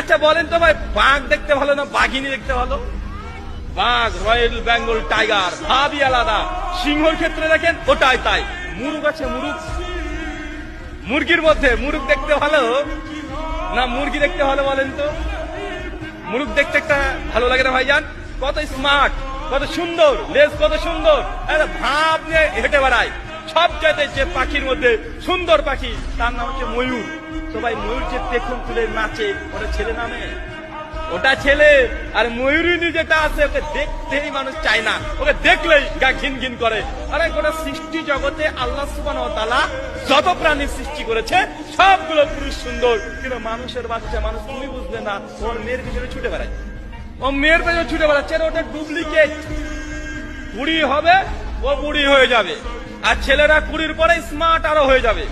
আচ্ছা বলেন তো ভাই, বাঘ দেখতে ভালো না বাঘিনী দেখতে ভালো? বাঘ, রয়্যাল বেঙ্গল টাইগার, ভাবই আলাদা। সিংহর ক্ষেত্রে দেখেন ওটাই তাই। মুরুগ আছে, মুরুগ, মুরগির মধ্যে মুরুগ দেখতে ভালো না মুরগি দেখতে ভালো বলেন তো? মুরুগ দেখতে একটা ভালো লাগে না ভাইজান? কত স্মার্ট, কত সুন্দর, লেজ কত সুন্দর, ভাব নিয়ে হেঁটে বেড়ায়। সবচাইতে যে পাখির মধ্যে সুন্দর পাখি তার নাম হচ্ছে ময়ূর। তো ভাই ময়ূর যে পেখম তুলে নাচে, ওটা ছেলে নামে? ওটা ছেলে। আর ময়ূরিনী যেটা আছে ওকে দেখতেই মানুষ চায় না, ওকে দেখলেই গা ঘিন ঘিন করে। আরে গোটা সৃষ্টি জগতে আল্লাহ সুবহানাহু ওয়া তাআলা যত প্রাণীর সৃষ্টি করেছে সবগুলো পুরুষ সুন্দর, কিন্তু মানুষের বাচ্চা মানুষ তুমি বুঝবে না, ওর মেয়ের পিছনে ছুটে বেড়ায়। ও মেয়ের পেছনে ছুটে বেড়াচ্ছে, ওটা ডুপ্লিকেট। বুড়ি হবে ও বুড়ি হয়ে যাবে, আর ছেলেরা কুড়ির পরে স্মার্ট আরো হয়ে যাবে।